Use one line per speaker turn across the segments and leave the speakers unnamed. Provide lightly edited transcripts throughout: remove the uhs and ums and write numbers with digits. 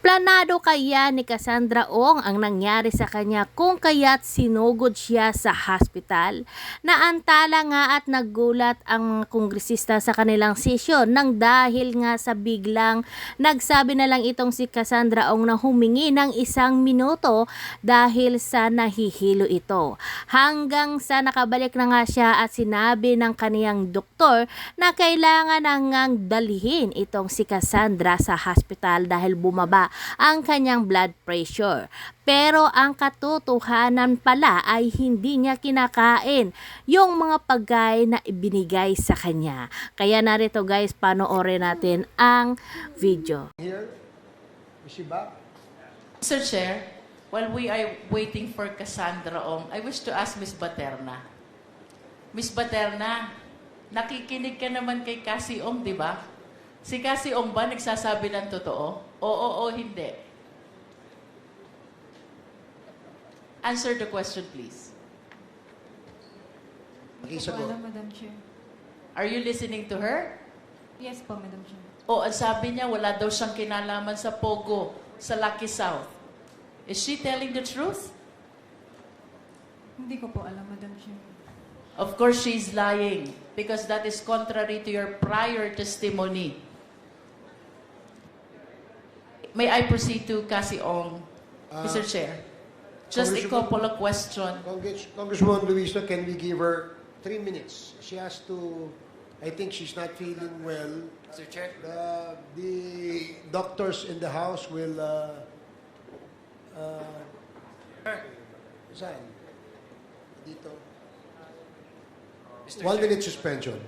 Planado kaya ni Cassandra Ong ang nangyari sa kanya kung kaya't sinugod siya sa hospital? Naantala nga at naggulat ang mga kongresista sa kanilang sesyon nang dahil nga sa biglang nagsabi na lang itong si Cassandra Ong na humingi ng 1 minuto dahil sa nahihilo ito. Hanggang sa nakabalik na nga siya at sinabi ng kaniyang doktor na kailangan na ngang dalhin itong si Cassandra sa hospital dahil bumaba ang kanyang blood pressure. Pero ang katotohanan pala ay hindi niya kinakain yung mga pagkain na ibinigay sa kanya. Kaya narito guys, panoorin natin ang video.
Here, is she back?
Mr. Chair, while we are waiting for Cassandra Ong, I wish to ask Ms. Baterna. Ms. Baterna, nakikinig ka naman kay Cassie Ong, di ba? Si Cassie Ong ba nagsasabi ng totoo? Oo o hindi? Answer the question, please.
Makisagot.
Wala, Madam Chair.
Are you listening to her?
Yes po, Madam Chair.
O ang sabi niya, wala daw siyang kinalaman sa Pogo, sa Lucky South. Is she telling the truth?
Hindi ko po alam, Madam Chair.
Of course, she's lying because that is contrary to your prior testimony. May I proceed to Cassie Ong, Mr. Chair? Just a couple of questions.
Congresswoman Luisa, can we give her 3 minutes? She has to, I think she's not feeling well.
Mr. Chair?
The doctors in the house will, saan? Dito. 1 minute suspension.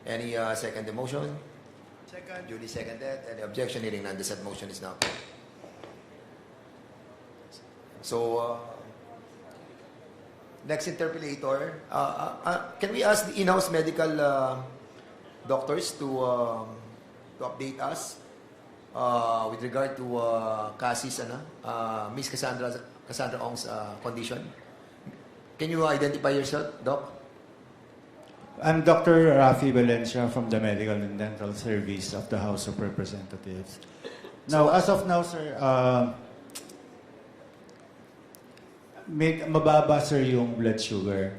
Any second the motion? Second. Duly seconded. Any objection? Hearing none, the said motion is now carried. So, next interpellator. Can we ask the in-house medical doctors to update us with regard to Cassie's, Miss Cassandra Ong's condition? Can you identify yourself, Doc?
I'm Dr. Rafi Valencia from the Medical and Dental Service of the House of Representatives. Now, as of now, sir, mababa, sir, yung blood sugar.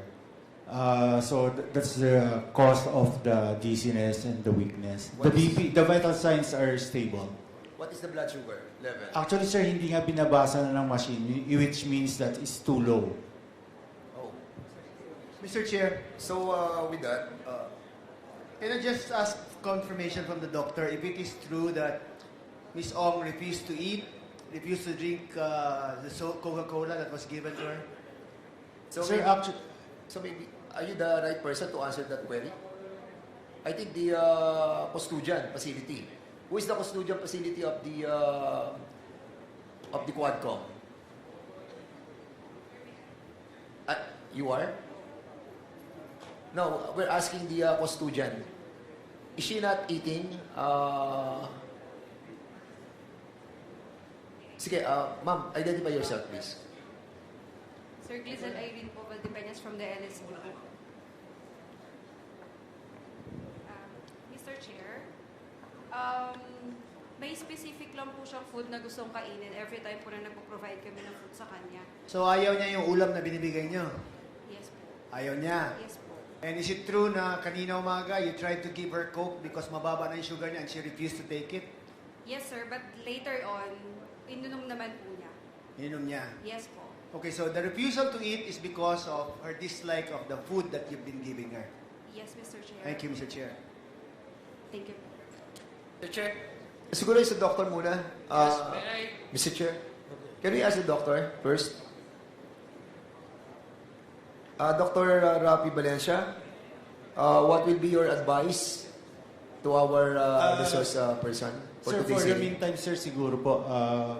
So that's the cause of the dizziness and the weakness. The BP, the vital signs are stable.
What is the blood sugar level?
Actually, sir, hindi nga binabasa na ng machine, which means that it's too low.
Oh.
Mr. Chair,
So, with that,
can I just ask confirmation from the doctor if it is true that Ms. Ong refused to eat, refused to drink the Coca-Cola that was given to her?
so,
Sir,
maybe,
actually,
so maybe, are you the right person to answer that query? I think the custodian facility. Who is the custodian facility of the Quadcom? You are? No, we're asking the custodian. Is she not eating? Sige, ma'am, identify yourself, please.
Sir Glizal Irene po, Valdepeñas from the LSU. Mr. Chair, may specific lang po siyang food na gustong kainin every time po na nagpo-provide kami ng food sa kanya.
So ayaw niya yung ulam na binibigay niyo?
Yes po.
Ayaw niya?
Yes po.
And is it true na kanina umaga you tried to give her Coke because mababa na yung sugar niya and she refused to take it?
Yes, sir. But later on, inunom naman po niya.
Inom niya.
Yes po.
Okay, so the refusal to eat is because of her dislike of the food that you've been giving her.
Yes, Mr. Chair.
Thank you, Mr. Chair.
Thank you.
Mr. Chair. Siguro yung sa doctor muna.
Yes, may I?
Mr. Chair, can we ask the doctor first? Dr. Rafi Valencia, what will be your advice to our resource person for
sir,
today's
for the
hearing?
meantime, sir, siguro po,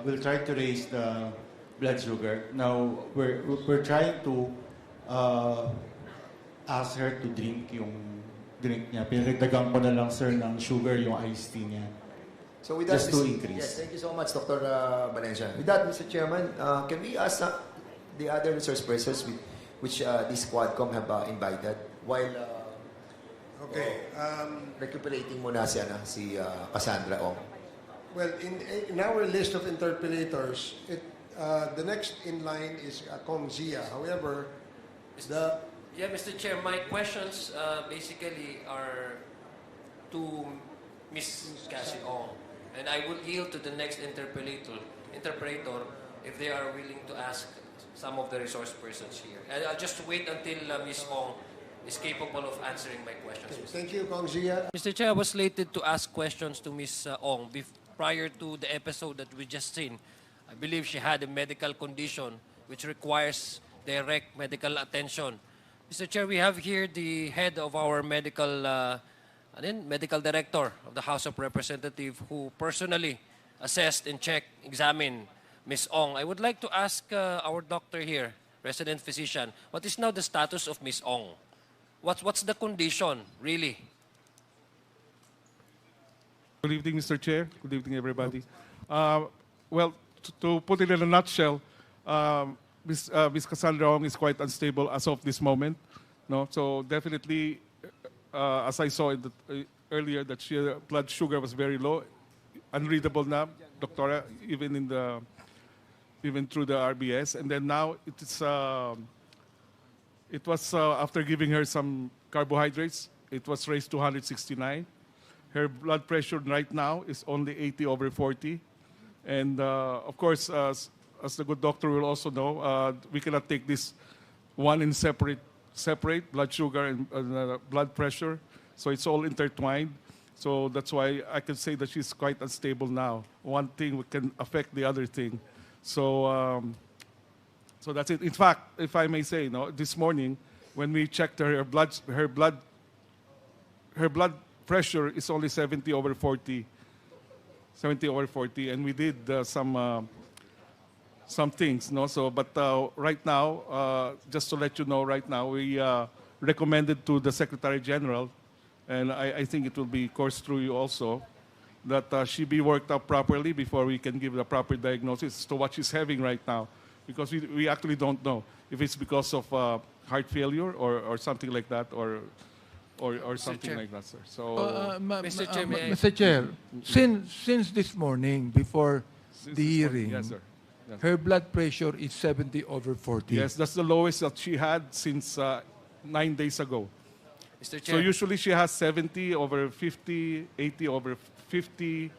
we'll try to raise the blood sugar. Now, we're trying to ask her to drink yung drink niya. Pinagdagan ko na lang, sir, ng sugar yung iced tea niya.
So with that,
Just to increase.
Yes, thank you so much, Dr. Valencia. With that, Mr. Chairman, can we ask the other resource persons which this Quadcom have invited while recuperating muna si Cassandra Ong?
Well, in our list of interpellators, the next in line is Kong Zia. However,
Mr. Chair, my questions basically are to Ms. Cassie Ong. And I will yield to the next interpreter if they are willing to ask some of the resource persons here. And I'll just wait until Ms. Ong is capable of answering my questions.
thank you, Kong Zia.
Mr. Chair, I was slated to ask questions to Ms. Ong prior to the episode that we just seen. I believe she had a medical condition which requires direct medical attention. Mr. Chair, we have here the head of our medical director of the House of Representatives who personally assessed and examined Ms. Ong. I would like to ask our doctor here, resident physician, what is now the status of Ms. Ong? What's the condition, really?
Good evening, Mr. Chair. Good evening, everybody. Well, to put it in a nutshell, Ms. Cassandra Ong is quite unstable as of this moment. No, so definitely, as I saw earlier, that blood sugar was very low, unreadable now, doctora, even through the RBS, and then now it was after giving her some carbohydrates, it was raised to 169. Her blood pressure right now is only 80/40. And of course, as the good doctor will also know, we cannot take this one in separate blood sugar and blood pressure. So it's all intertwined. So that's why I can say that she's quite unstable now. One thing can affect the other thing. So that's it. In fact, if I may say, this morning when we checked her blood pressure is only 70/40, 70/40, and we did some things, no. So, but right now, just to let you know, right now we recommended to the Secretary General, and I think it will be coursed through you also, that she be worked up properly before we can give the proper diagnosis to what she's having right now, because we actually don't know if it's because of heart failure or something like that, or something
Chair.
like that, sir. So,
Mr. Chair, may I-
Mr. Chair, since this morning, before
since
the
this morning-
hearing,
yes, sir. Yes.
her blood pressure is 70/40.
Yes, that's the lowest that she had since 9 days ago.
Mr.
So
Chair,
usually she has 70/50, 80/50,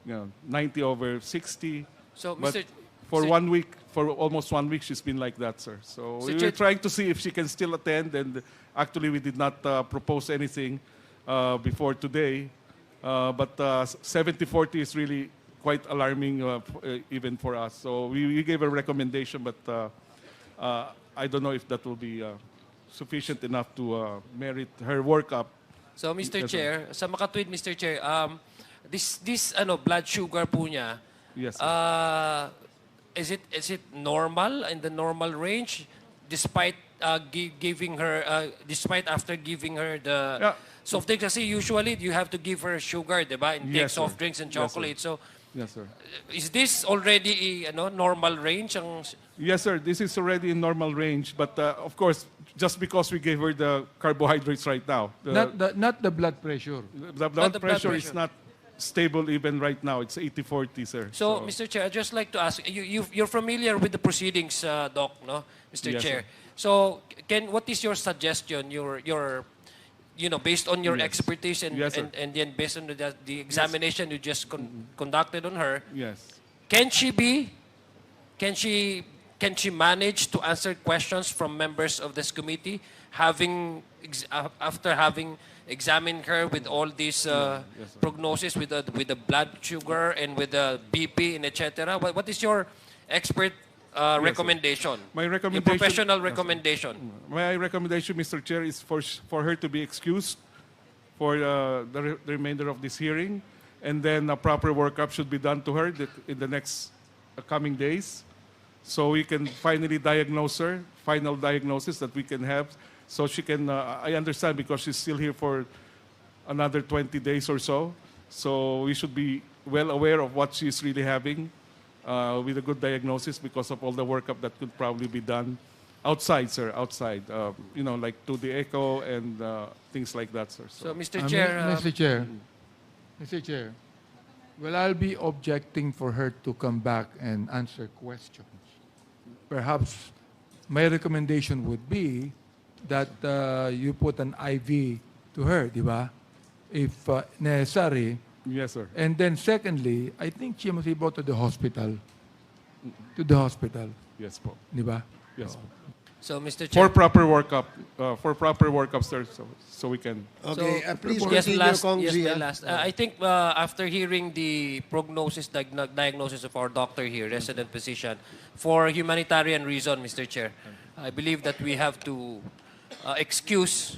90/60.
so
But
Mr.
for
Mr.
1 week, for almost 1 week, she's been like that, sir. So we were trying to see if she can still attend, and actually we did not propose anything before today. But 70/40 is really quite alarming even for us. So we gave a recommendation, but I don't know if that will be sufficient enough to merit her workup.
So, Mr.
Yes, sir.
Chair, sa makatwid, Mr. Chair, this blood sugar po niya,
Yes, sir.
is it normal, in the normal range, despite giving her, despite after giving her the
Yeah.
soft drinks? Kasi usually you have to give her sugar, diba? And take
Yes, sir.
soft drinks and
Yes, sir.
chocolate. So,
Yes, sir.
is this already normal range?
Yes, sir. This is already in normal range, but of course, just because we gave her the carbohydrates right now,
Not the blood pressure.
the blood
the blood
pressure is
pressure.
not stable even right now. It's 80/40, sir.
So, Mr. Chair, I'd just like to ask, you're familiar with the proceedings, Doc, no? Mr.
Yes,
Chair.
sir.
So, what is your suggestion, based on your
Yes.
expertise and,
Yes, sir.
and then based on the examination you just conducted on her,
Yes.
can she manage to answer questions from members of this committee, after having examined her with all these
Yes, sir.
prognosis with the blood sugar and with the BP and etc.? What is your expert
sir.
recommendation?
My
Your
recommendation.
professional
Yes, sir.
recommendation.
My recommendation, Mr. Chair, is for her to be excused for the remainder of this hearing, and then a proper workup should be done to her in the next coming days, so we can finally diagnose her, final diagnosis that we can have, so she can, I understand because she's still here for another 20 days or so we should be well aware of what she's really having with a good diagnosis because of all the workup that could probably be done outside, sir, outside, like to the echo and things like that, sir.
So, Mr.
I mean,
Chair,
Mr. Chair, well, I'll be objecting for her to come back and answer questions. Perhaps my recommendation would be that you put an IV to her, di ba? If necessary.
Yes, sir.
And then secondly, I think she must be brought to the hospital. To the hospital,
Yes, po.
di ba?
Yes, po.
so Mr.
For
Chair,
proper workup, sir, so we can.
Okay, please
yes,
continue, Kong
yes,
Zia.
my last. I think after hearing the diagnosis of our doctor here, resident physician, for humanitarian reason, Mr. Chair, I believe that we have to excuse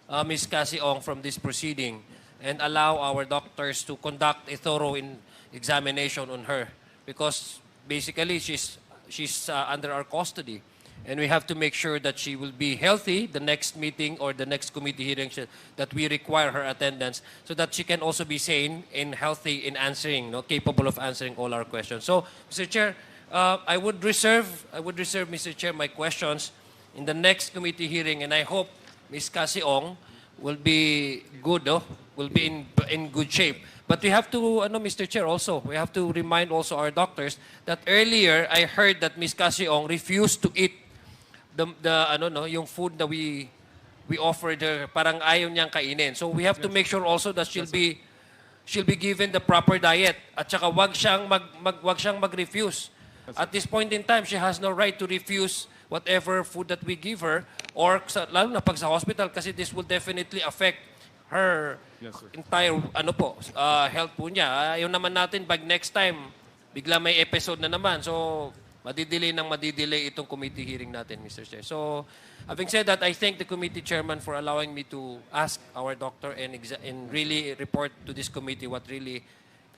Ms. Cassie Ong from this proceeding and allow our doctors to conduct a thorough examination on her, because basically she's under our custody. And we have to make sure that she will be healthy the next meeting or the next committee hearing that we require her attendance, so that she can also be sane and healthy in answering, capable of answering all our questions. So, Mr. Chair, I would reserve, Mr. Chair, my questions in the next committee hearing, and I hope Ms. Cassie Ong will be good, will be in good shape. But we have to, Mr. Chair, also, we have to remind also our doctors that earlier I heard that Ms. Cassie Ong refused to eat yung food that we offered her, parang ayaw niyang kainin. So we have to make sure also that she'll be given the proper diet, at saka wag siyang mag-refuse. At this point in time, she has no right to refuse whatever food that we give her, or lalo na pag sa hospital, kasi this will definitely affect her entire health po niya. Ayaw naman natin pag next time bigla may episode na naman. So madidelay itong committee hearing natin, Mr. Chair. So, having said that, I thank the committee chairman for allowing me to ask our doctor and really report to this committee what really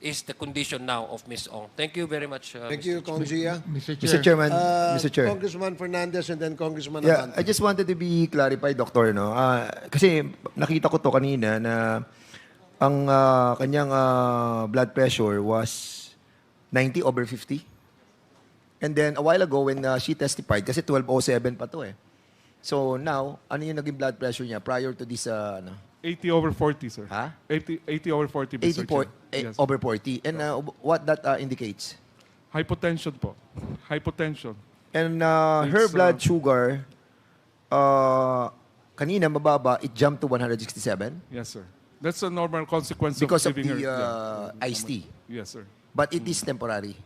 is the condition now of Ms. Ong. Thank you very much,
Thank
Mr.
you,
Chair.
Kong Zia.
Mr. Chair.
Mr. Chairman,
Uh,
Mr. Chair.
Congressman Fernandez and then Congressman
Yeah,
Abante.
I just wanted to be clarified, Doctor, no? Kasi nakita ko to kanina na ang kanyang blood pressure was 90/50. And then a while ago when she testified, kasi 1207 pa to eh. So now, ano yung naging blood pressure niya prior to this,
80/40, sir.
Ha?
80/40, Mr.
84
Chair. Yes.
over 40. And what that indicates?
Hypotension po. Hypotension.
And her
It's,
blood sugar, kanina mababa, it jumped to 167
Yes, sir. That's a normal consequence
because
of
of
giving
the
her...
iced tea.
Yes, sir.
But it is temporary.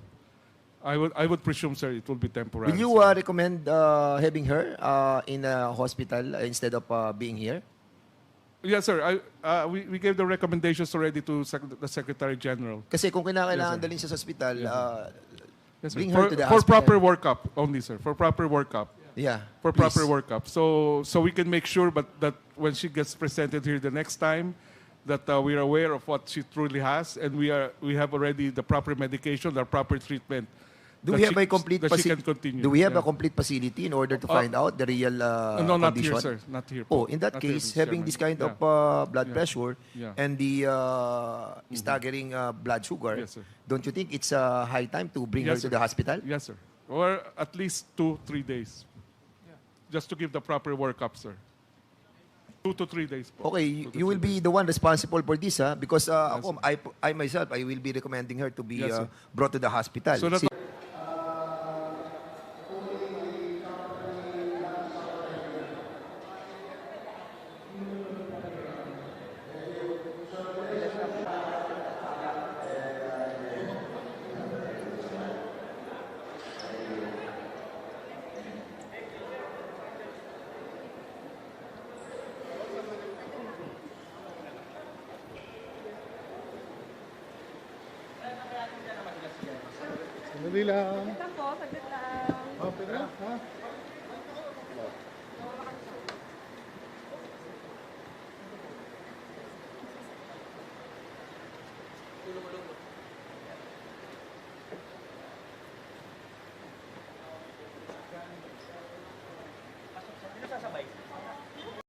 I would presume, sir, it will be temporary.
Will you
sir.
recommend having her in a hospital instead of being here?
Yes, sir. We gave the recommendations already to the Secretary General.
Kasi kung
Yes,
kinakailangan
sir.
dalhin siya sa hospital,
Yes, sir.
bring her to the
For
hospital.
proper workup only, sir. For proper workup.
Yeah.
For
please.
proper workup. So we can make sure that when she gets presented here the next time, that we are aware of what she truly has, and we have already the proper medication, the proper treatment.
Do
that
we have
she-
a complete
that she can continue.
Do we have
Yeah.
a complete facility in order to find out the real
No, not
condition?
here, sir. Not here.
Oh,
po.
in that
Not here,
case,
Mr.
having
Chairman.
this kind of
Yeah.
blood
Yeah.
pressure
Yeah.
and the staggering blood sugar,
Yes, sir.
don't you think it's high time to bring
Yes,
her to
sir.
the hospital?
Yes, sir. Or at least 2-3 days. Just to give the proper workup, sir. 2 to 3 days po.
Okay,
2 to
you will
3
be the one responsible for this, because ako,
sir.
I myself, I will be recommending her to be
Yes, sir.
brought to the hospital.
So that
Sandali lang.
Ito po, saglit lang.
Okay na, ha?
Tulong-tulong mo.